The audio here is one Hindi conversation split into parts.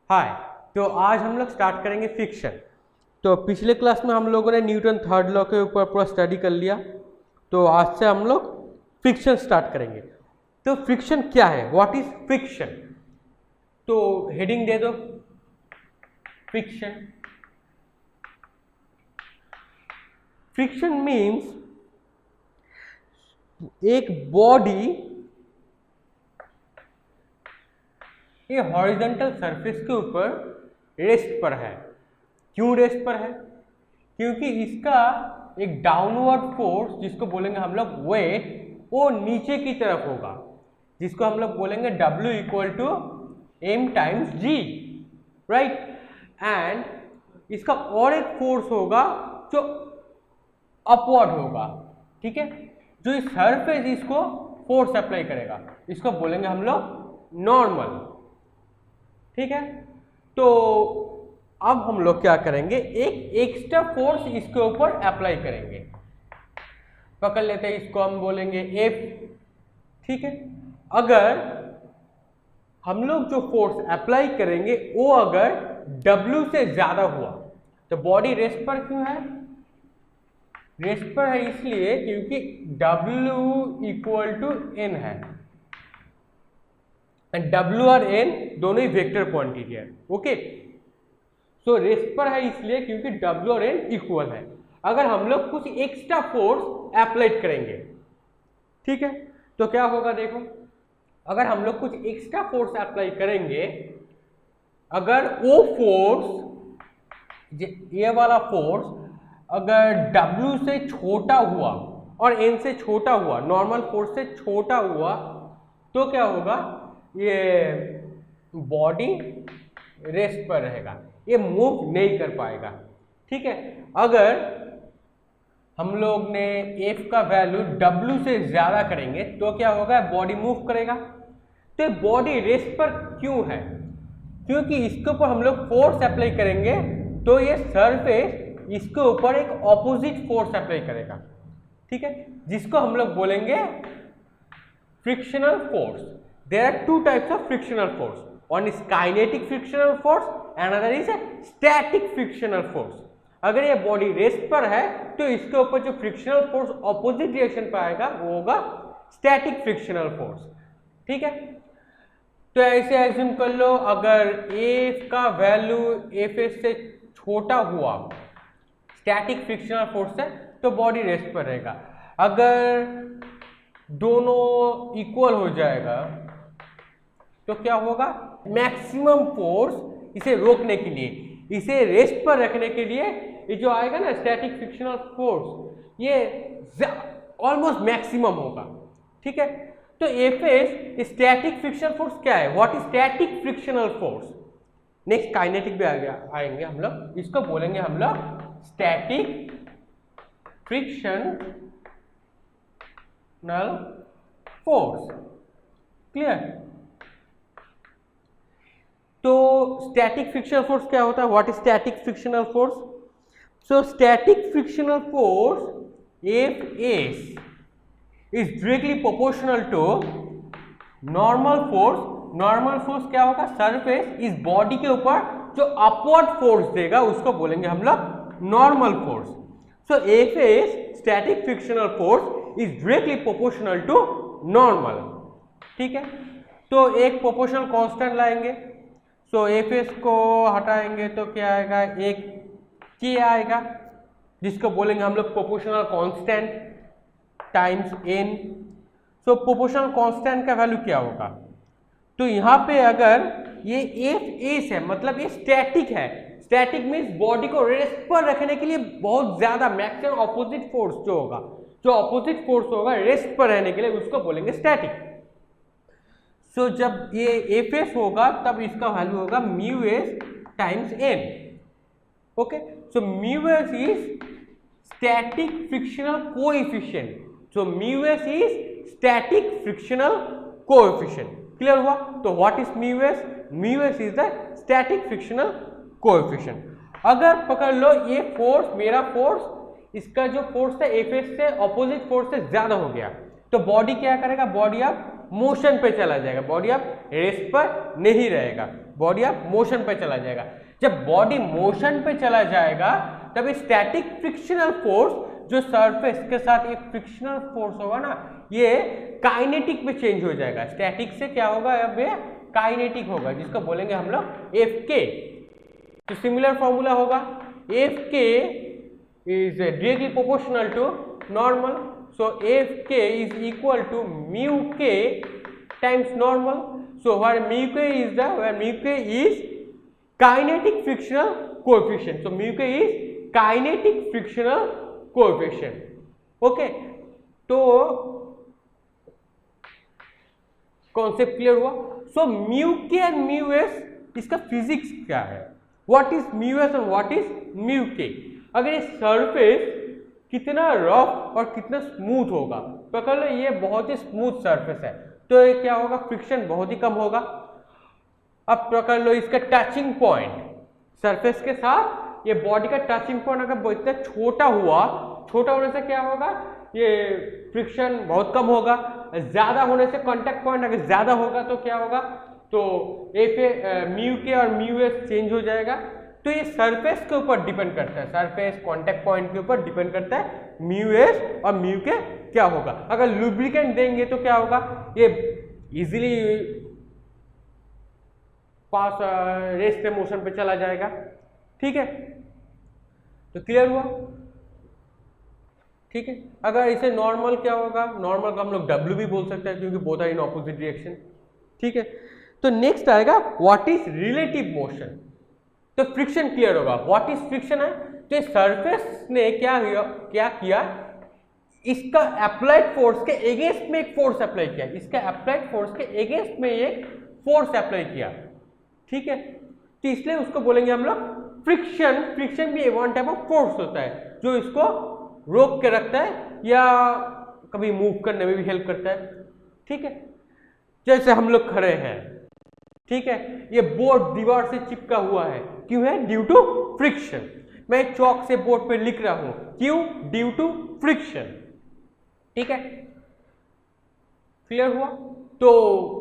हाय। तो आज हम लोग स्टार्ट करेंगे फ्रिक्शन। तो पिछले क्लास में हम लोगों ने न्यूटन थर्ड लॉ के ऊपर पूरा स्टडी कर लिया। तो आज से हम लोग फ्रिक्शन स्टार्ट करेंगे। तो फ्रिक्शन क्या है, व्हाट इज फ्रिक्शन? तो हेडिंग दे दो, फ्रिक्शन। फ्रिक्शन मीन्स एक बॉडी ये हॉरिजॉन्टल सरफेस के ऊपर रेस्ट पर है। क्यों रेस्ट पर है? क्योंकि इसका एक डाउनवर्ड फोर्स, जिसको बोलेंगे हम लोग वेट, वो नीचे की तरफ होगा, जिसको हम लोग बोलेंगे W equal to m times G, right. And इसका और एक फोर्स होगा जो अपवर्ड होगा, ठीक है, जो इस सरफेस इसको फोर्स अप्लाई करेगा, इसको बोलेंगे हम लोग नॉर्मल, ठीक है। तो अब हम लोग क्या करेंगे, एक एक्स्ट्रा फोर्स इसके ऊपर अप्लाई करेंगे। पकड़ लेते हैं, इसको हम बोलेंगे F, ठीक है। अगर हम लोग जो फोर्स अप्लाई करेंगे वो अगर W से ज्यादा हुआ तो बॉडी रेस्ट पर क्यों है? रेस्ट पर है इसलिए क्योंकि W इक्वल टू N है, एंड W और N दोनों ही वेक्टर क्वांटिटी है, ओके। सो रेस्ट पर है इसलिए क्योंकि W और N इक्वल है। अगर हम लोग कुछ एक्स्ट्रा फोर्स अप्लाई करेंगे, ठीक है, तो क्या होगा देखो, अगर हम लोग कुछ एक्स्ट्रा फोर्स अप्लाई करेंगे, अगर वो फोर्स, ये वाला फोर्स अगर W से छोटा हुआ और N से छोटा हुआ, नॉर्मल फोर्स से छोटा हुआ, तो क्या होगा, ये बॉडी रेस्ट पर रहेगा, ये मूव नहीं कर पाएगा, ठीक है। अगर हम लोग ने F का वैल्यू W से ज्यादा करेंगे तो क्या होगा, बॉडी मूव करेगा। तो बॉडी रेस्ट पर क्यों है? क्योंकि इसके ऊपर हम लोग फोर्स अप्लाई करेंगे तो ये सरफेस इसके ऊपर एक ऑपोजिट फोर्स अप्लाई करेगा, ठीक है, जिसको हम लोग बोलेंगे frictional force. There are two types of frictional force. One is kinetic frictional force, another is a static frictional force. अगर ये बॉडी रेस्ट पर है तो इसके ऊपर जो फ्रिक्शनल फोर्स ऑपोजिट डायरेक्शन पर आएगा वो होगा स्टैटिक फ्रिक्शनल फोर्स, ठीक है। तो ऐसे एज्यूम कर लो, अगर F का वैल्यू Fs से छोटा हुआ स्टैटिक फ्रिक्शनल फोर्स है तो बॉडी रेस्ट पर रहेगा। अगर दोनों इक्वल हो जाएगा तो क्या होगा, मैक्सिमम फोर्स इसे रोकने के लिए, इसे रेस्ट पर रखने के लिए, ये जो आएगा ना स्टैटिक फ्रिक्शनल फोर्स, ये ऑलमोस्ट मैक्सिमम होगा, ठीक है। तो Fs स्टैटिक फ्रिक्शनल फोर्स क्या है, what is static frictional force? Next kinetic भी आएंगे हम लोग, इसको बोलेंगे हम लोग स्टैटिक फ्रिक्शनल फोर्स, क्लियर। तो स्टैटिक फ्रिक्शनल फोर्स क्या होता है, what is static frictional force? So static frictional force Fs is directly proportional to normal force. Normal force क्या होगा, सरफेस इस बॉडी के ऊपर जो अपवर्ड फोर्स देगा उसको बोलेंगे हम लोग normal force. So Fs static frictional force is directly proportional to normal, ठीक है। तो एक प्रोपोर्शनल कांस्टेंट लाएंगे, तो Fs को हटाएंगे तो क्या आएगा, एक K आएगा, जिसको बोलेंगे हम लोग प्रोपोर्शनल कांस्टेंट टाइम्स N। सो प्रोपोर्शनल कांस्टेंट का वैल्यू क्या होगा, तो यहाँ पे अगर ये Fs है मतलब ये स्टैटिक है, स्टैटिक मीन्स बॉडी को रेस्ट पर रखने के लिए बहुत ज्यादा मैक्सिमम ऑपोजिट फोर्स जो होगा, जो ऑपोजिट फोर्स होगा रेस्ट पर रहने के लिए, उसको बोलेंगे स्टैटिक। सो जब ये Fs होगा तब इसका वैल्यू होगा μs times N, okay. So μs is static frictional coefficient, so μs is static frictional coefficient, clear हुआ। तो what is μs? μs is the static frictional coefficient. अगर पकड़ लो ये फोर्स, मेरा फोर्स, इसका जो फोर्स है Fs से ऑपोजिट फोर्स से ज्यादा हो गया, तो बॉडी क्या करेगा, बॉडी अब मोशन पे चला जाएगा, बॉडी अब रेस्ट पर नहीं रहेगा। बॉडी अब मोशन पे चला जाएगा। जब बॉडी मोशन पे चला जाएगा तब स्टैटिक फ्रिक्शनल फोर्स जो सरफेस के साथ एक फ्रिक्शनल फोर्स होगा ना, ये काइनेटिक में चेंज हो जाएगा। स्टैटिक से क्या होगा, अब ये काइनेटिक होगा, जिसको बोलेंगे हम लोग एफ के। तो सिमिलर फॉर्मूला होगा F K is directly proportional to normal, so F K is equal to mu K times normal. So where mu K is kinetic frictional coefficient, so mu K is kinetic frictional coefficient. Okay, तो कॉन्सेप्ट क्लियर हुआ। So mu K and mu S, इसका फिजिक्स क्या है, व्हाट इज म्यू एस और व्हाट इज म्यू के। अगर ये सरफेस कितना रफ और कितना स्मूथ होगा, पकड़ लो ये बहुत ही स्मूथ सरफेस है, तो ये क्या होगा, फ्रिक्शन बहुत ही कम होगा। अब पकड़ लो इसका टचिंग पॉइंट सरफेस के साथ, ये बॉडी का टचिंग पॉइंट अगर इतना छोटा हुआ, छोटा होने से क्या होगा, ये फ्रिक्शन बहुत कम होगा। ज्यादा होने से कांटेक्ट पॉइंट अगर ज्यादा होगा तो क्या होगा, तो म्यू के और म्यू एस चेंज हो जाएगा। तो ये सरफेस के ऊपर डिपेंड करता है, सरफेस कांटेक्ट पॉइंट के ऊपर डिपेंड करता है म्यू एस और म्यू के क्या होगा। अगर लुब्रिकेंट देंगे तो क्या होगा, ये इजीली पास रेस्ट मोशन पे चला जाएगा। ठीक है, तो क्लियर हुआ। ठीक है, अगर इसे नॉर्मल क्या होगा, नॉर्मल को हम लोग W भी बोल सकते हैं क्योंकि both are in opposite direction. ठीक है, तो नेक्स्ट आएगा व्हाट इज रिलेटिव मोशन। तो फ्रिक्शन क्लियर होगा, व्हाट इज फ्रिक्शन है, तो सरफेस ने क्या किया, इसका अप्लाइड फोर्स के अगेंस्ट में एक फोर्स अप्लाई किया, इसका अप्लाइड फोर्स के अगेंस्ट में एक फोर्स अप्लाई किया। ठीक है, तो इसलिए उसको बोलेंगे हम लोग फ्रिक्शन। फ्रिक्शन भी वन टाइप ऑफ फोर्स होता है जो इसको रोक के रखता है या कभी मूव करने में भी हेल्प करता है। ठीक है, जैसे हम लोग खड़े हैं, ठीक है, ये बोर्ड दीवार से चिपका हुआ है, क्यों है, ड्यू टू फ्रिक्शन। मैं चौक से बोर्ड पे लिख रहा हूं, क्यों, ड्यू टू फ्रिक्शन। ठीक है, क्लियर हुआ। तो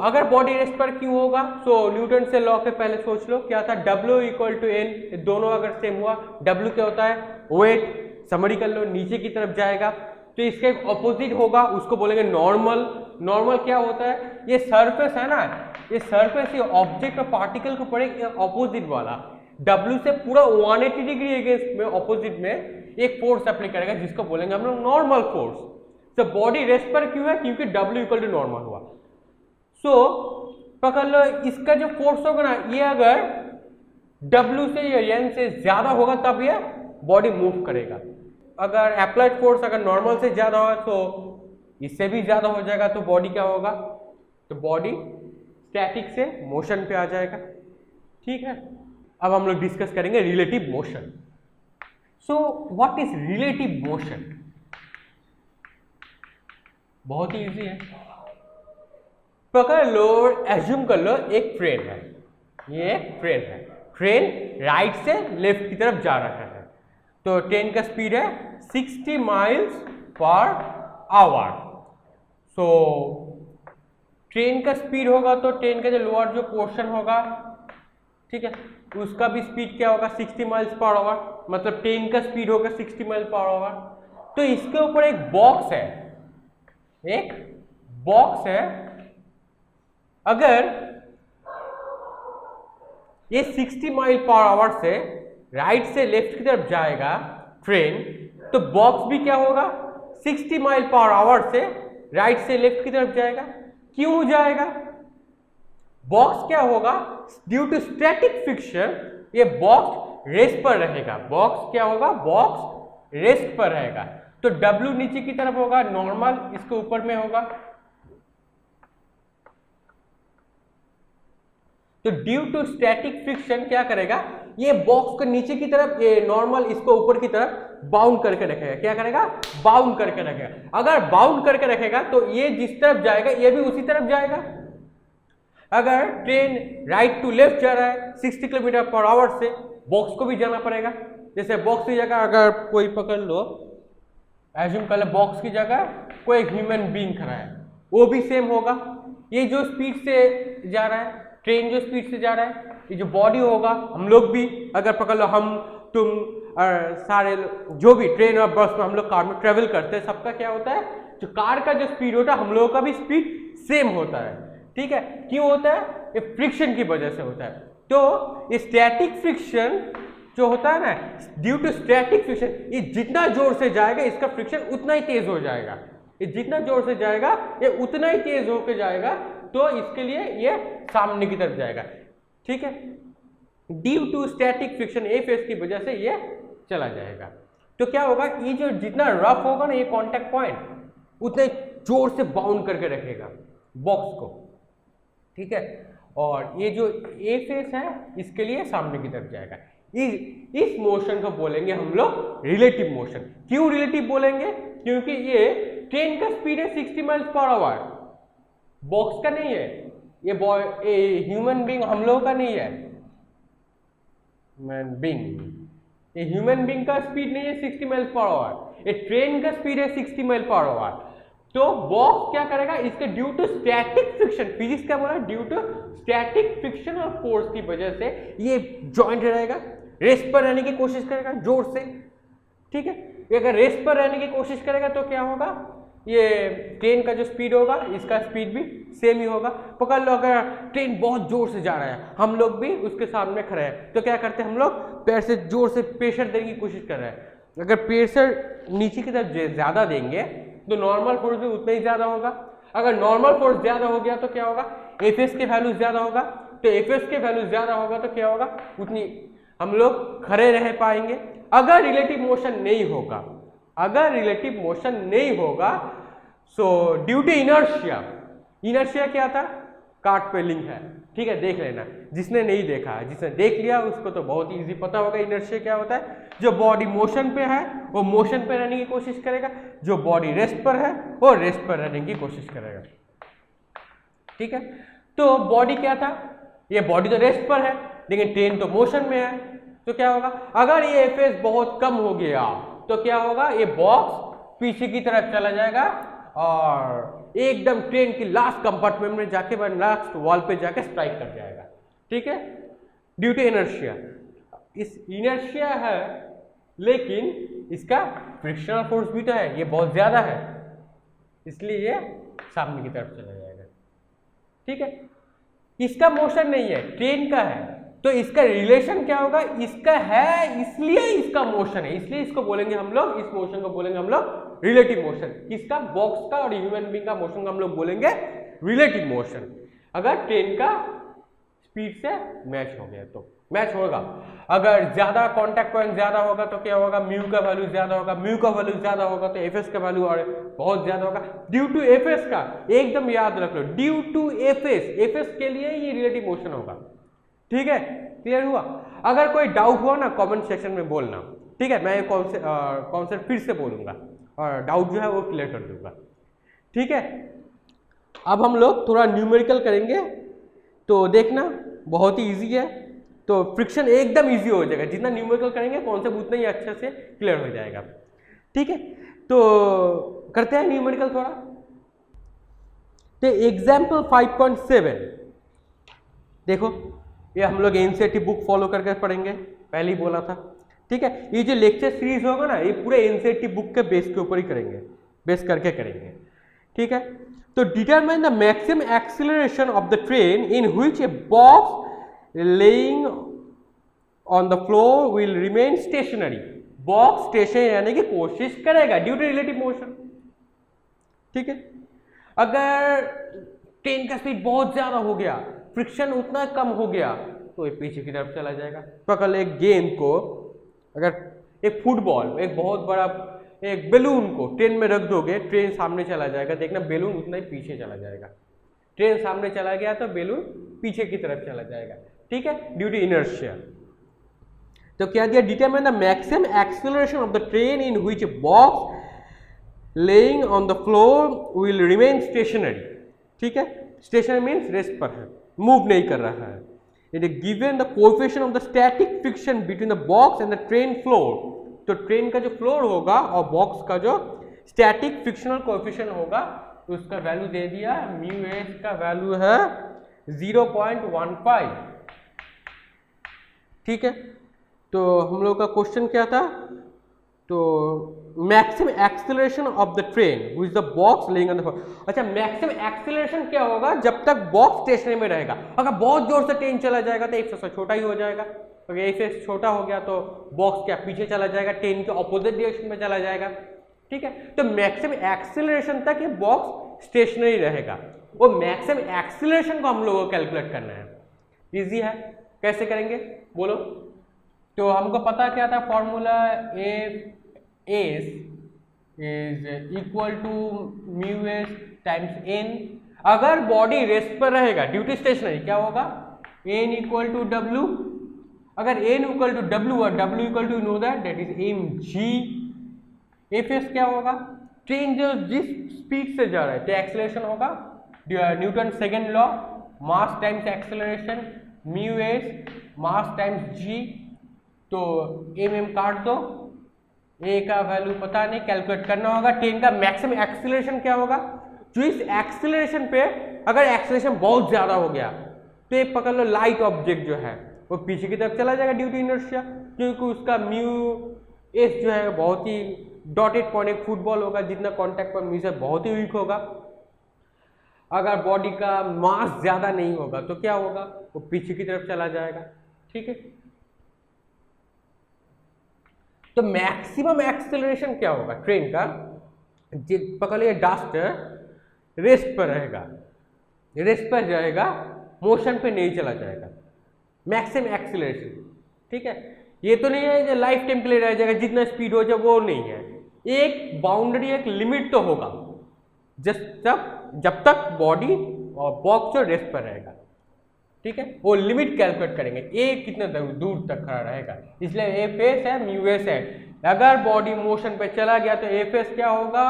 अगर बॉडी रेस्ट पर क्यों होगा, सो न्यूटन से लॉ के पहले सोच लो क्या था, W इक्वल टू N, दोनों अगर सेम हुआ, W क्या होता है, वेट, समरी कर लो, नीचे की तरफ जाएगा, तो इसका एक ऑपोजिट होगा, उसको बोलेंगे नॉर्मल। नॉर्मल क्या होता है, ये सरफेस है ना, ये सरफेस, ये ऑब्जेक्ट और पार्टिकल को पड़े ऑपोजिट वाला, W से पूरा 180 डिग्री अगेंस्ट में ऑपोजिट में एक फोर्स अप्लाई करेगा, जिसको बोलेंगे हम लोग नॉर्मल फोर्स। तो बॉडी रेस्ट पर क्यों है, क्योंकि W इक्वल टू नॉर्मल हुआ। सो पकड़ लो इसका जो फोर्स होगा ना, ये अगर W से या N से ज्यादा होगा तब ये बॉडी मूव करेगा। अगर अप्लाइड फोर्स अगर नॉर्मल से ज्यादा होगा तो इससे भी ज्यादा हो जाएगा, तो बॉडी क्या होगा, तो बॉडी स्टैटिक से मोशन पे आ जाएगा। ठीक है, अब हम लोग डिस्कस करेंगे relative motion. So what is relative motion, बहुत ही इजी है। पकड़ लो, एज्यूम कर लो एक ट्रेन है, ये एक ट्रेन है, ट्रेन राइट से लेफ्ट की तरफ जा रहा है, तो ट्रेन का स्पीड है 60 miles per hour. So train का स्पीड होगा तो ट्रेन का जो लोअर जो पोर्शन होगा, ठीक है, उसका भी स्पीड क्या होगा, 60 माइल्स पर आवर, मतलब ट्रेन का स्पीड होगा 60 माइल पर आवर। तो इसके ऊपर एक बॉक्स है, एक बॉक्स है, अगर ये 60 माइल पर आवर से राइट से लेफ्ट की तरफ जाएगा ट्रेन, तो बॉक्स भी क्या होगा, 60 माइल पर आवर से राइट से लेफ्ट की तरफ जाएगा। क्यों जाएगा, बॉक्स क्या होगा, ड्यू टू स्टैटिक फ्रिक्शन ये बॉक्स रेस्ट पर रहेगा। बॉक्स क्या होगा, बॉक्स रेस्ट पर रहेगा, तो W नीचे की तरफ होगा, नॉर्मल इसके ऊपर में होगा। तो ड्यू टू स्टैटिक फ्रिक्शन क्या करेगा, ये बॉक्स को नीचे की तरफ, ये नॉर्मल इसको ऊपर की तरफ बाउंड करके रखेगा। क्या करेगा, बाउंड करके रखेगा। अगर बाउंड करके रखेगा तो ये जिस तरफ जाएगा ये भी उसी तरफ जाएगा। अगर ट्रेन राइट टू लेफ्ट जा रहा है 60 किलोमीटर पर आवर से, बॉक्स को भी जाना पड़ेगा। जैसे बॉक्स की जगह अगर कोई पकड़ लो, एज्यूम कर लो बॉक्स की जगह कोई ह्यूमन बीइंग खड़ा है, वो भी सेम होगा। ये जो स्पीड से जा रहा है, ट्रेन जो स्पीड से जा रहा है, ये जो बॉडी होगा, हम लोग भी अगर पकड़ लो, हम तुम सारे जो भी ट्रेन और बस में हम लोग कार में ट्रेवल करते हैं, सबका क्या होता है, जो कार का जो स्पीड होता है हम लोगों का भी स्पीड सेम होता है। ठीक है, क्यों होता है, ये फ्रिक्शन की वजह से होता है। तो ये स्टैटिक फ्रिक्शन जो होता है ना, ड्यू टू स्टैटिक फ्रिक्शन, ये जितना जोर से जाएगा इसका फ्रिक्शन उतना ही तेज हो जाएगा, ये जितना जोर से जाएगा ये उतना ही तेज होकर जाएगा, तो इसके लिए ये सामने की तरफ जाएगा। ठीक है, due to static friction FS की वजह से ये चला जाएगा। तो क्या होगा, ये जो जितना रफ होगा ना ये कांटेक्ट पॉइंट, उतने जोर से बाउंड करके रखेगा बॉक्स को। ठीक है, और ये जो एफएस है इसके लिए सामने की तरफ जाएगा। इस मोशन को बोलेंगे हम लोग रिलेटिव मोशन। क्यों रिलेटिव बोलेंगे, क्योंकि ये ट्रेन का स्पीड है 60 माइल्स पर आवर, बॉक्स का नहीं है, ये ह्यूमन बीइंग हम लोगों का नहीं है, ये ह्यूमन बीइंग का स्पीड नहीं है 60 माइल्स पर आवर, ये ट्रेन का स्पीड है 60 माइल पर आवर। तो बॉक्स क्या करेगा, इसके due to static friction, physics क्या बोला, ड्यू टू स्टैटिक फ्रिक्शन और फोर्स की वजह से ये जॉइंट रहेगा, रेस्ट पर रहने की कोशिश करेगा जोर से। ठीक है, अगर रेस्ट पर रहने की कोशिश करेगा तो क्या होगा, ये ट्रेन का जो स्पीड होगा इसका स्पीड भी सेम ही होगा। पकड़ लो अगर ट्रेन बहुत जोर से जा रहा है, हम लोग भी उसके सामने खड़े हैं, तो क्या करते हैं हम लोग पैर से जोर से प्रेशर देने की कोशिश कर रहे हैं। अगर प्रेशर नीचे की तरफ ज़्यादा देंगे तो नॉर्मल फोर्स भी उतना ही ज़्यादा होगा। अगर नॉर्मल फोर्स ज़्यादा हो गया तो क्या होगा, एफएस के वैल्यू ज़्यादा होगा, तो एफएस के वैल्यू ज़्यादा होगा तो क्या होगा, उतनी हम लोग खड़े रह पाएंगे। अगर रिलेटिव मोशन नहीं होगा, अगर रिलेटिव मोशन नहीं होगा, so due to inertia, inertia क्या था, कार्ड पे लिंक है। ठीक है, देख लेना, जिसने नहीं देखा है, जिसने देख लिया उसको तो बहुत इजी पता होगा इनर्शिया क्या होता है। जो बॉडी मोशन पे है वो मोशन पे रहने की कोशिश करेगा, जो बॉडी रेस्ट पर है वो रेस्ट पर रहने की कोशिश करेगा। ठीक है, तो बॉडी क्या था, ये बॉडी तो रेस्ट पर है लेकिन ट्रेन तो मोशन में है, तो क्या होगा, अगर ये एफएस बहुत कम हो गया तो क्या होगा, ये बॉक्स पीछे की तरफ चला जाएगा और एकदम ट्रेन की लास्ट कंपार्टमेंट में जाके लास्ट वॉल पे जाके स्ट्राइक कर जाएगा। ठीक है, ड्यू टू इनर्शिया, इस इनर्शिया है लेकिन इसका फ्रिक्शनल फोर्स भी तो है, ये बहुत ज्यादा है, इसलिए ये सामने की तरफ चला जाएगा। ठीक है, इसका मोशन नहीं है, ट्रेन का है, तो इसका रिलेशन क्या होगा, इसका है इसलिए इसका मोशन है, इसलिए इसको बोलेंगे हम लोग, इस मोशन को बोलेंगे हम लोग रिलेटिव मोशन। किसका, बॉक्स का और ह्यूमन बीइंग का मोशन को हम लोग बोलेंगे रिलेटिव मोशन। अगर ट्रेन का स्पीड से मैच हो गया तो मैच होगा। अगर ज्यादा कांटेक्ट पॉइंट ज्यादा होगा तो क्या होगा, म्यू का वैल्यू ज्यादा होगा, म्यू का वैल्यू ज्यादा होगा तो एफएस का वैल्यू और बहुत ज्यादा होगा। ड्यू टू एफएस का एकदम याद रख लो, ड्यू टू एफएस, एफएस के लिए ये रिलेटिव मोशन होगा। ठीक है, क्लियर हुआ। अगर कोई डाउट हुआ ना कमेंट सेक्शन में बोलना, ठीक है, मैं कॉन्सेप्ट फिर से बोलूंगा और डाउट जो है वो क्लियर कर दूंगा। ठीक है, अब हम लोग थोड़ा न्यूमेरिकल करेंगे, तो देखना बहुत ही इजी है, तो फ्रिक्शन एकदम इजी हो जाएगा, जितना न्यूमेरिकल करेंगे कॉन्सेप्ट उतना ही अच्छे से क्लियर हो जाएगा। ठीक है, तो करते हैं न्यूमेरिकल थोड़ा। तो एग्जाम्पल 5.7 देखो, ये हम लोग एनसीईआरटी बुक फॉलो करके पढ़ेंगे, पहले ही बोला था। ठीक है, ये जो लेक्चर सीरीज होगा ना ये पूरे एनसीईआरटी बुक के बेस के ऊपर ही करेंगे, बेस करके करेंगे। ठीक है, तो determine the maximum acceleration of the train in which a box lying on the floor will remain stationary, box stationary रहने की कोशिश करेगा ड्यू टू रिलेटिव मोशन। ठीक है, अगर ट्रेन का स्पीड बहुत ज्यादा हो गया, फ्रिक्शन उतना कम हो गया तो ये पीछे की तरफ चला जाएगा। पकड़ एक गेंद को, अगर एक फुटबॉल, एक बहुत बड़ा एक बैलून को ट्रेन में रख दोगे, ट्रेन सामने चला जाएगा, देखना बैलून उतना ही पीछे चला जाएगा। ट्रेन सामने चला गया तो बैलून पीछे की तरफ चला जाएगा। ठीक है, ड्यू टू इनर्शिया। तो क्या दिया, determine the maximum acceleration of the train in which box lying on the floor will remain stationery. ठीक है, स्टेशनरी मीन्स रेस्ट पर है, मूव नहीं कर रहा है। It is given the coefficient of the static friction between the box and the train floor. तो ट्रेन का जो फ्लोर होगा और बॉक्स का जो स्टैटिक फ्रिक्शनल कोएफिशिएंट होगा तो उसका वैल्यू दे दिया, म्यू एच का वैल्यू है 0.15। ठीक है, तो हम लोग का क्वेश्चन क्या था, तो maximum acceleration of the train with the box lying on the floor. अच्छा, मैक्सिमम एक्सेलरेशन क्या होगा जब तक बॉक्स स्टेशनरी में रहेगा। अगर बहुत जोर से ट्रेन चला जाएगा तो एक से छोटा ही हो जाएगा, अगर एक से छोटा हो गया तो बॉक्स क्या पीछे चला जाएगा, ट्रेन के ऑपोजिट डायरेक्शन में चला जाएगा। ठीक है, तो मैक्सिमम एक्सेलरेशन तक ये बॉक्स स्टेशनरी रहेगा। वो मैक्सिमम एक्सेलरेशन को हम लोगों को कैलकुलेट करना है। इजी है, कैसे करेंगे बोलो। तो हमको पता क्या था formula, S is equal to mu S times N. अगर बॉडी रेस्ट पर रहेगा ड्यूटी स्टेशनरी, क्या होगा, एन इक्वल टू डब्ल्यू। अगर एन इक्वल टू डब्ल्यू और W equal to no that is M G. F S क्या होगा, ट्रेन जो जिस स्पीड से जा रहा है तो एक्सेलरेशन होगा Newton second law, mass times acceleration, mu S mass times g. तो एम काट दो, ए का वैल्यू पता नहीं, कैलकुलेट करना होगा। ट्रेन का मैक्सिमम एक्सेलरेशन क्या होगा, जो इस एक्सेलरेशन पे अगर एक्सेलरेशन बहुत ज्यादा हो गया तो ये पकड़ लो लाइट ऑब्जेक्ट जो है वो पीछे की तरफ चला जाएगा ड्यू टू इनर्शिया, क्योंकि उसका म्यू एस जो है बहुत ही डॉटेड पॉइंट, एक फुटबॉल होगा जितना कॉन्टैक्ट पर म्यू से बहुत ही वीक होगा। अगर बॉडी का मास ज्यादा नहीं होगा तो क्या होगा, वो पीछे की तरफ चला जाएगा। ठीक है, तो मैक्सिमम एक्सेलरेशन क्या होगा ट्रेन का, पकड़ लिया डस्ट रेस्ट पर रहेगा, रेस्ट पर जाएगा, मोशन पे नहीं चला जाएगा, मैक्सिमम एक्सेलरेशन। ठीक है, ये तो नहीं है जो लाइफ टाइम के लिए रह जाएगा, जितना स्पीड हो जाए वो नहीं है, एक बाउंड्री एक लिमिट तो होगा जब तक बॉडी और बॉक्स जो रेस्ट पर रहेगा। ठीक है, वो लिमिट कैलकुलेट करेंगे, ए कितने दूर तक खड़ा रहेगा, इसलिए एफ एस है म्यू एस है। अगर बॉडी मोशन पे चला गया तो एफ एस क्या होगा,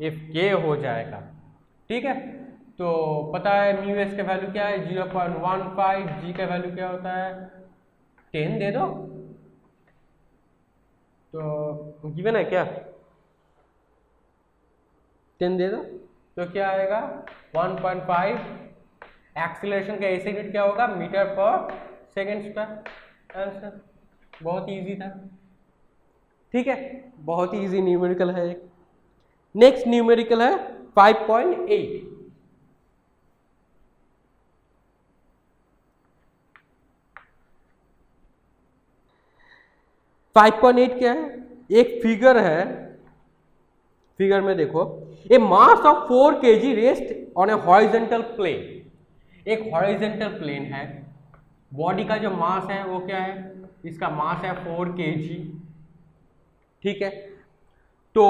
एफ के हो जाएगा। ठीक है, तो पता है म्यू एस का वैल्यू क्या है 0.15, जी का वैल्यू क्या होता है 10 दे दो, तो गिवन है क्या 10 दे दो, तो क्या आएगा 1.5। एक्सीलरेशन का ऐसे यूनिट क्या होगा, मीटर पर सेकेंड स्क्वायर। आंसर बहुत इजी था। ठीक है, बहुत ही इजी न्यूमेरिकल है। एक नेक्स्ट न्यूमेरिकल है 5.8। 5.8 क्या है, एक फिगर है, फिगर में देखो, a mass of 4 kg rest on a horizontal plane. एक हॉरिजॉन्टल प्लेन है, बॉडी का जो मास है वो क्या है, इसका मास है 4 kg। ठीक है, तो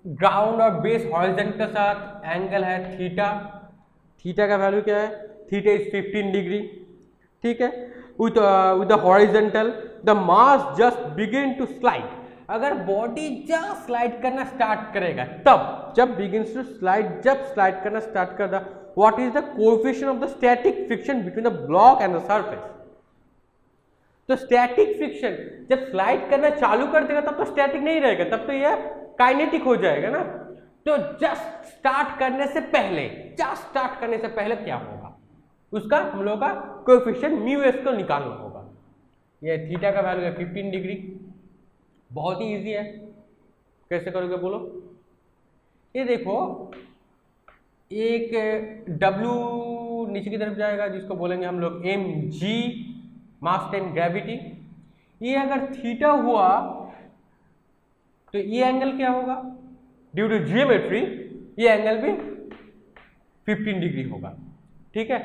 ग्राउंड और बेस हॉरिजॉन्टल के साथ एंगल है थीटा, थीटा का वैल्यू क्या है, थीटा इज 15 डिग्री। ठीक है, with the horizontal the mass just begin to slide। अगर बॉडी जब स्लाइड करना स्टार्ट करेगा तब, जब begins to slide, जब स्लाइड करना स्टार्ट कर रहा, what is the coefficient of the static friction between the block and the surface। तो स्टैटिक फ्रिक्शन जब स्लाइड करना चालू कर देगा तब तो स्टैटिक नहीं रहेगा, तब तो यह काइनेटिक हो जाएगा ना। तो जस्ट स्टार्ट करने से पहले, जस्ट स्टार्ट करने से पहले क्या होगा, उसका हम लोग का कोएफिशिएंट म्यू एस को निकालना होगा। ये थीटा का वैल्यू है 15 डिग्री, बहुत ही इजी है। कैसे करोगे बोलो, ये देखो एक W नीचे की तरफ जाएगा जिसको बोलेंगे हम लोग M G, mass time gravity. ये अगर थीटा हुआ तो ये एंगल क्या होगा, ड्यू टू जियोमेट्री ये एंगल भी 15 डिग्री होगा। ठीक है,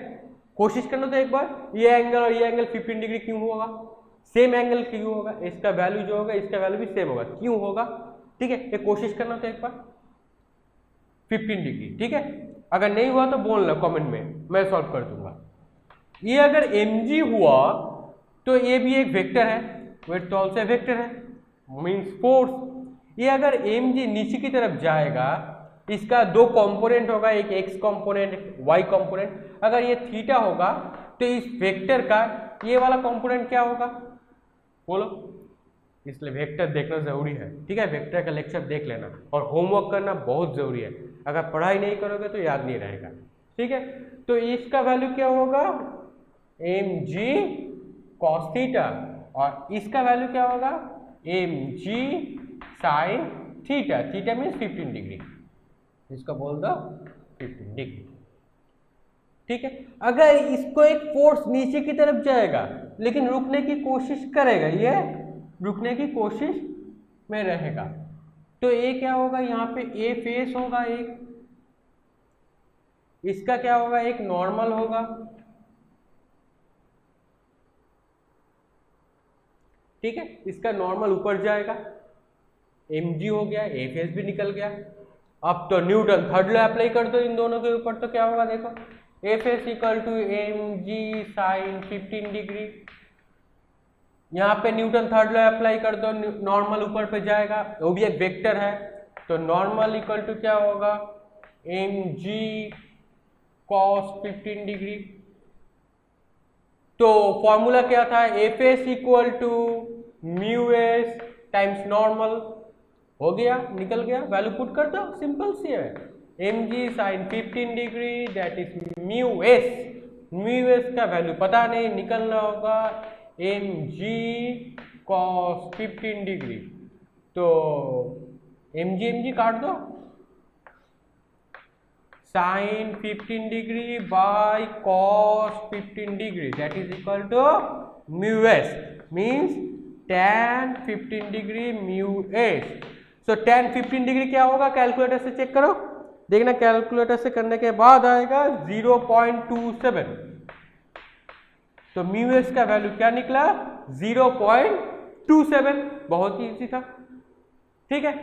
कोशिश करना तो एक बार, ये एंगल और ये एंगल 15 डिग्री क्यों होगा, सेम एंगल क्यों होगा, इसका वैल्यू जो होगा इसका वैल्यू भी सेम होगा, क्यों होगा। ठीक है, ये कोशिश करना तो एक बार 15 डिग्री। ठीक है, अगर नहीं हुआ तो बोलना कमेंट में, मैं सॉल्व कर दूंगा। ये अगर mg हुआ तो ये भी एक वेक्टर है, वेट तो ऑल्सो वेक्टर है, मीन्स फोर्स। ये अगर mg नीचे की तरफ जाएगा, इसका दो कंपोनेंट होगा, एक x कंपोनेंट, एक y कंपोनेंट। अगर ये थीटा होगा तो इस वेक्टर का ये वाला कंपोनेंट क्या होगा बोलो, इसलिए वेक्टर देखना जरूरी है। ठीक है, वेक्टर का लेक्चर देख लेना और होमवर्क करना बहुत जरूरी है, अगर पढ़ाई नहीं करोगे तो याद नहीं रहेगा। ठीक है, तो इसका वैल्यू क्या होगा mg कॉस थीटा, और इसका वैल्यू क्या होगा mg sine theta, theta means 15 degree, इसको बोल दो 15 डिग्री। ठीक है, अगर इसको एक फोर्स नीचे की तरफ जाएगा लेकिन रुकने की कोशिश करेगा, ये रुकने की कोशिश में रहेगा, तो ये क्या होगा, यहाँ पे ए फेस होगा एक, इसका क्या होगा एक नॉर्मल होगा। ठीक है, इसका नॉर्मल ऊपर जाएगा, mg हो गया, ए फेस भी निकल गया। अब तो न्यूटन थर्ड लॉ अप्लाई कर दो इन दोनों के ऊपर, तो क्या होगा देखो, a force equal to mg sine 15 degree, यहाँ पे न्यूटन थर्ड लॉ अप्लाई कर दो, नॉर्मल ऊपर पे जाएगा, वो भी एक वेक्टर है, तो नॉर्मल इक्वल टू क्या होगा mg cos 15 डिग्री। तो फॉर्मूला क्या था, F S equal to mu S times normal, हो गया, निकल गया, वैल्यू पुट कर दो, सिंपल सी है, mg sine 15 degree that is mu S का वैल्यू पता नहीं, निकलना होगा mg cos 15 डिग्री, तो mg काट दो, sine 15 degree by cos 15 degree that is equal to mu S, means tan 15 degree mu S. So tan 15 degree क्या होगा, कैलकुलेटर से चेक करो, देखना कैलकुलेटर से करने के बाद आएगा 0.27, तो म्यू एस का वैल्यू क्या निकला 0.27, बहुत ही इजी था। ठीक है,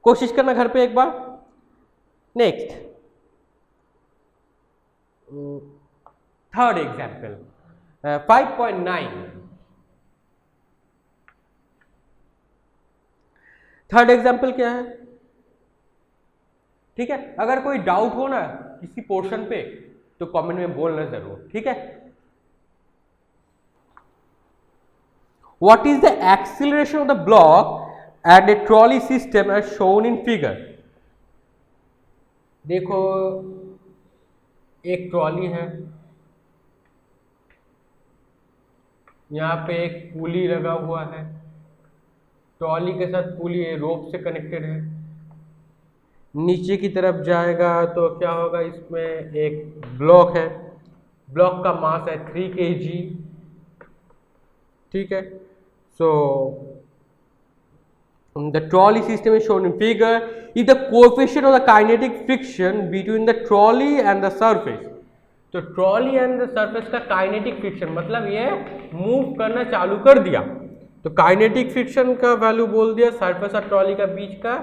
कोशिश करना घर पे एक बार। Next third example 5.9, third example क्या है। ठीक है, अगर कोई डाउट हो ना किसी पोर्शन पे तो कमेंट में बोलना जरूर। ठीक है, what is the acceleration of the block and a trolley system as shown in figure. देखो एक ट्रॉली है, यहाँ पे एक पुली लगा हुआ है, ट्रॉली के साथ पुली रोप से कनेक्टेड है, नीचे की तरफ जाएगा तो क्या होगा, इसमें एक ब्लॉक है, ब्लॉक का मास है 3 kg। ठीक है, सो the trolley system is shown in figure. If the coefficient of the kinetic friction between the trolley and the surface, तो ट्रॉली एंड द सरफेस का काइनेटिक फ्रिक्शन मतलब ये मूव करना चालू कर दिया, तो काइनेटिक फ्रिक्शन का वैल्यू बोल दिया सरफेस और ट्रॉली का बीच का,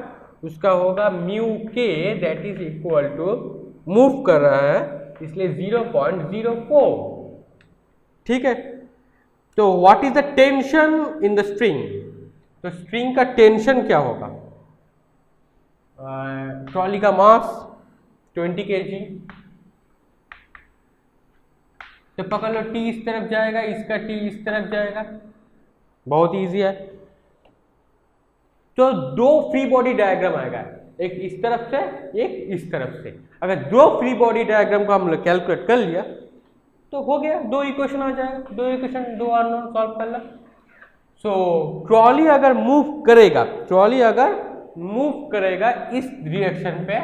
उसका होगा mu K that is equal to, move कर रहा है इसलिए 0.04। ठीक है, तो what is the tension in the string, तो स्ट्रिंग का टेंशन क्या होगा, ट्रॉली का मास 20 kg, तो पकड़ लो T इस तरफ जाएगा, इसका T इस तरफ जाएगा, बहुत इजी है। तो दो फ्री बॉडी डायग्राम आएगा, एक इस तरफ से एक इस तरफ से, अगर दो फ्री बॉडी डायग्राम को हम लोग कैलकुलेट कर लिया तो हो गया, दो इक्वेशन आ जाएगा, दो इक्वेशन दो अननोन सॉल्व कर लो। सो ट्रॉली अगर मूव करेगा, ट्रॉली अगर मूव करेगा इस डायरेक्शन पे,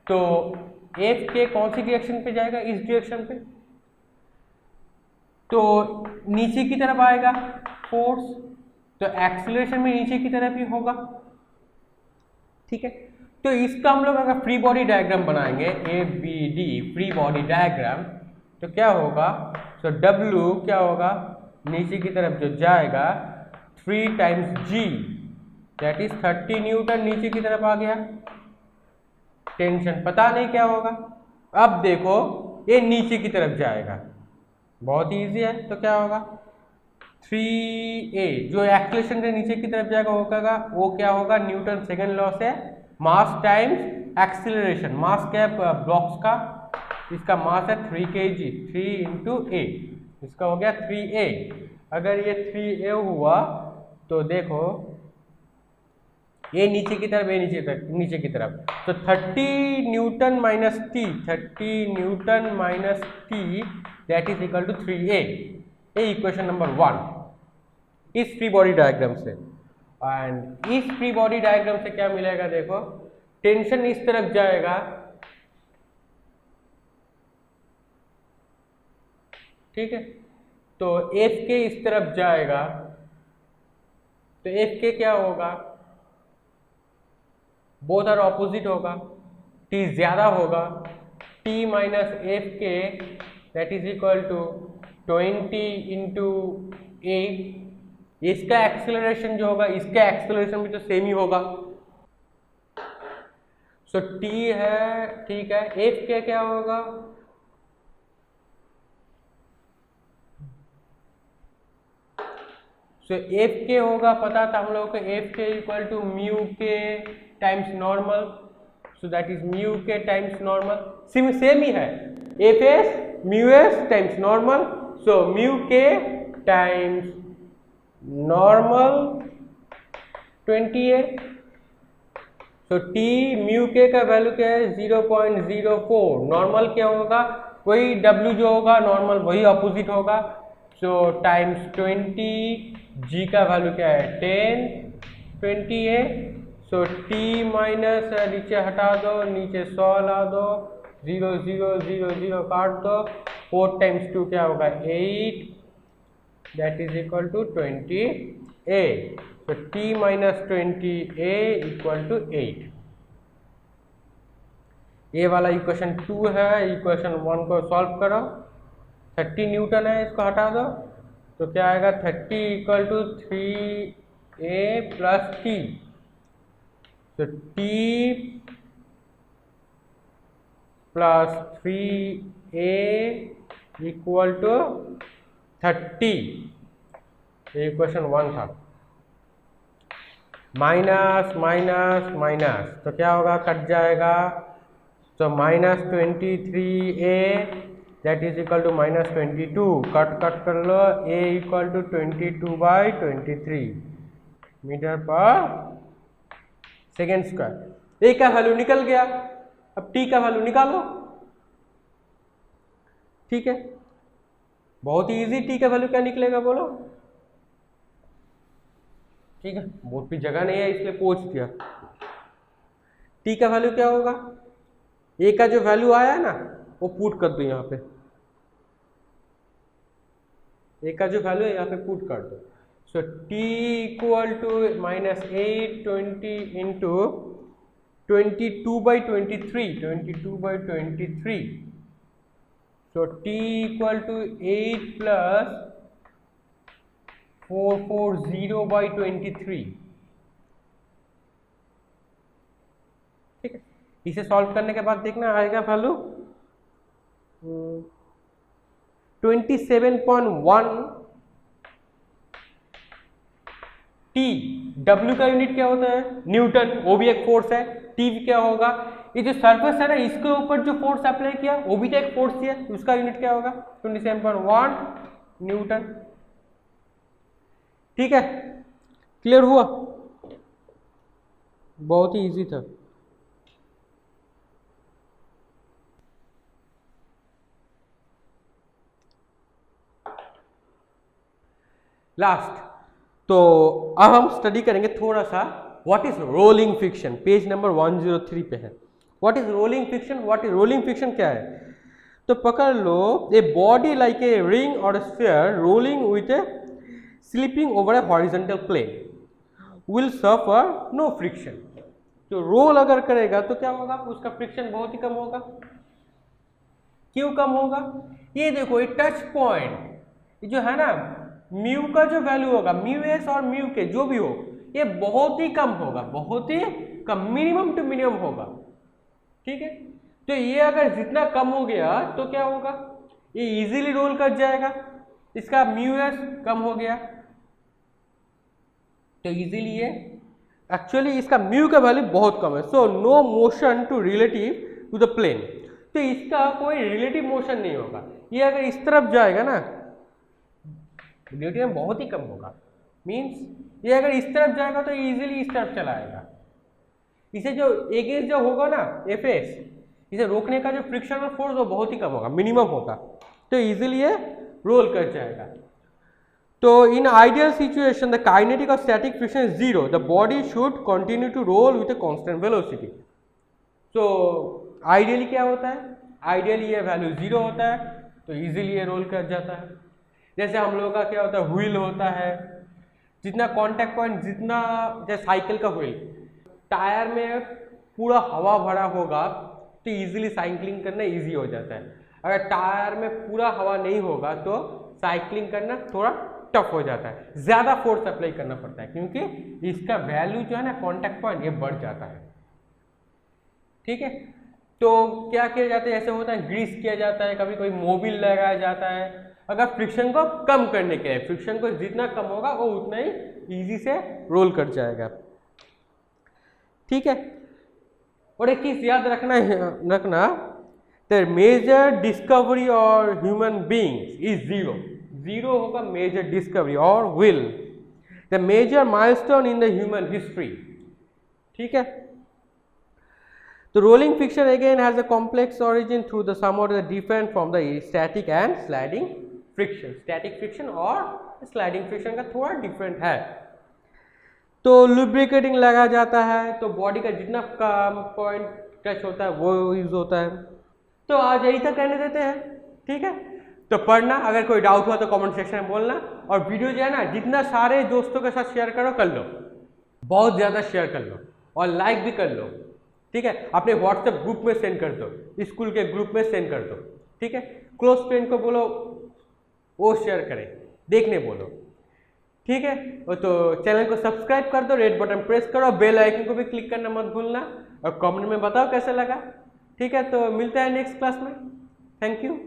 तो एफ के कौन सी डायरेक्शन पे जाएगा, इस डायरेक्शन पे, तो नीचे की तरफ आएगा फोर्स, तो एक्सीलरेशन भी नीचे की तरफ ही होगा। ठीक है, तो इसका हम लोग अगर फ्री बॉडी डायग्राम बनाएंगे A B D free body diagram, तो क्या होगा, सो डब्ल्यू क्या होगा, नीचे की तरफ जो जाएगा 3 times G that is 30 newton, नीचे की तरफ आ गया, टेंशन पता नहीं क्या होगा। अब देखो ये नीचे की तरफ जाएगा, बहुत इजी है, तो क्या होगा 3a, जो एक्सीलरेशन के नीचे की तरफ जाएगा वो क्या होगा न्यूटन सेकंड लॉ से, मास टाइम्स एक्सीलरेशन, मास क्या है ब्लॉक्स का, इसका मास है 3 kg, 3 into a, इसका हो गया 3a। अगर ये 3a हुआ तो देखो ये नीचे की तरफ, ये नीचे की तरफ, तो 30 newton minus T that is equal to 3a। ये इक्वेशन नंबर 1 इस फ्री बॉडी डायग्राम से। एंड इस फ्री बॉडी डायग्राम से क्या मिलेगा, देखो टेंशन इस तरफ जाएगा, ठीक है, तो एफ के इस तरफ जाएगा, तो एफ के क्या होगा, बोथ आर ऑपोजिट होगा, टी ज्यादा होगा, T minus F K that is equal to 20 into 8। इसका एक्सेलरेशन जो होगा, इसका एक्सेलरेशन भी तो सेम ही होगा। सो टी है, ठीक है, एफ के क्या होगा, सो एफ के होगा, पता था हम लोगों को एफ के equal to mu K times normal, so that is mu K times normal, same ही है, F S mu S times normal, सो mu K times normal 28। So T mu के का वैल्यू क्या है 0.04, नॉर्मल क्या होगा, वही डब्ल्यू जो होगा नॉर्मल वही अपोजिट होगा, सो टाइम्स 20, जी का वैल्यू क्या है 10, 28, सो टी माइनस नीचे हटा दो, नीचे 100 ला दो, 0 0 0 0 काट दो, 4 टाइम्स 2 क्या होगा 8, that is equal to 28, so t minus 20a equal to 8। ये वाला इक्वेशन 2 है, इक्वेशन 1 को सॉल्व करो, 30 न्यूटन है, इसको हटा दो, तो क्या आएगा 30 equal to 3a plus T, तो t plus 3a equal to 30, ये इक्वेशन 1 था। माइनस माइनस माइनस तो क्या होगा, कट जाएगा, तो minus 23a that is equal to minus 22, cut कर लो, a इक्वल टू 22/23 मीटर पर सेकेंड स्क्वायर। a का वैल्यू निकल गया, अब t का वैल्यू निकालो, ठीक है, बहुत ही इजी। t का वैल्यू क्या निकलेगा बोलो, ठीक है, बोर्ड पे जगह नहीं है इसलिए पूछ दिया। टी का वैल्यू क्या होगा, ए का जो वैल्यू आया है ना वो पुट कर दो यहाँ पे, ए का जो वैल्यू है यहाँ पे पुट कर दो, so T equal to minus 820 into 22/23, so T equal to 8 plus 440/23, ठीक है। इसे सॉल्व करने के बाद देखना आएगा वैल्यू 27.1 टी। डब्ल्यू का यूनिट क्या होता है, न्यूटन, वो भी एक फोर्स है। टी क्या होगा, ये जो सरफेस है ना इसके ऊपर जो फोर्स अप्लाई किया वो भी तो एक फोर्स है, उसका यूनिट क्या होगा 27.1 न्यूटन, ठीक है। क्लियर हुआ, बहुत ही इजी था। लास्ट, तो अब हम स्टडी करेंगे थोड़ा सा what is rolling friction, page number 103 पे है। What is rolling friction, what is rolling friction क्या है, तो पकड़ लो, a body like a ring और sphere rolling with a slipping over a horizontal plane will suffer no friction. तो रोल अगर करेगा तो क्या होगा, उसका फ्रिक्शन बहुत ही कम होगा। क्यों कम होगा, ये देखो, ये टच पॉइंट जो है ना, म्यू का जो वैल्यू होगा, म्यू एस और म्यू के जो भी हो, ये बहुत ही कम होगा, बहुत ही कम, मिनिमम टू मिनिमम होगा, ठीक है। तो ये अगर जितना कम हो गया तो क्या होगा, ये इजीली रोल कर जाएगा, इसका म्यू एस कम हो गया तो इजीली ये, एक्चुअली इसका म्यू का वैल्यू बहुत कम है, so no motion to relative to the plane, तो इसका कोई रिलेटिव मोशन नहीं होगा। ये अगर इस तरफ जाएगा ना, रिलेटिव में बहुत ही कम होगा, मींस ये अगर इस तरफ जाएगा तो इजीली इस तरफ चला आएगा। इसे जो एगेंस्ट जो होगा ना एफ एस, इसे रोकने का जो फ्रिक्शनल फोर्स वो बहुत ही कम होगा, मिनिमम होगा, तो इजीली ये रोल कर जाएगा। तो in ideal situation the kinetic और static friction is zero, the body should continue to roll with a constant velocity. तो आइडियली क्या होता है, आइडियली ये वैल्यू जीरो होता है तो इजीली ये रोल कर जाता है। जैसे हम लोगों का क्या होता है, व्हील होता है, जितना कांटेक्ट पॉइंट जितना, जैसे साइकिल का व्हील, टायर में पूरा हवा भरा होगा तो इजीली साइकिलिंग करना इजी हो जाता है। अगर टायर में पूरा हवा नहीं होगा तो साइकिलिंग करना थोड़ा टफ हो जाता है, ज़्यादा फोर्स अप्लाई करना पड़ता है क्योंकि इसका वैल्यू जो है ना कांटेक्ट पॉइंट ये बढ़ जाता है। ठीक है, तो क्या किया जाता है, ऐसे होता है ग्रीस किया जाता है, कभी कोई मोबिल लगाया जाता है अगर फ्रिक्शन को कम करने के लिए। फ्रिक्शन को जितना कम होगा वो उतना ही इजी से रोल कर जाएगा। ठीक है, और एक चीज याद रखना द मेजर डिस्कवरी और human beings is zero. Zero होगा मेजर डिस्कवरी और will the major milestone in the human history. ठीक है, तो rolling friction again has a complex origin through the somewhat different from the static and sliding friction. Static friction और स्लाइडिंग फ्रिक्शन का थोड़ा डिफरेंट है। तो लुब्रिकेटिंग लगाया जाता है, तो बॉडी का जितना पॉइंट टच होता है वो यूज होता है। तो आज यही तक कहने देते हैं। ठीक है, तो पढ़ना, अगर कोई डाउट हुआ तो कमेंट सेक्शन में बोलना, और वीडियो जो है ना जितना सारे दोस्तों के साथ शेयर करो कर लो, बहुत ज़्यादा शेयर कर लो और लाइक भी कर लो। ठीक है, अपने व्हाट्सएप ग्रुप में सेंड कर दो, स्कूल के ग्रुप में सेंड कर दो। ठीक है, क्लोज फ्रेंड को बोलो वो शेयर करें, देखने बोलो। ठीक है, तो चैनल को सब्सक्राइब कर दो, रेड बटन प्रेस करो, बेल आइकन को भी क्लिक करना मत भूलना, और कमेंट में बताओ कैसा लगा। ठीक है, तो मिलते हैं नेक्स्ट क्लास में। Thank you.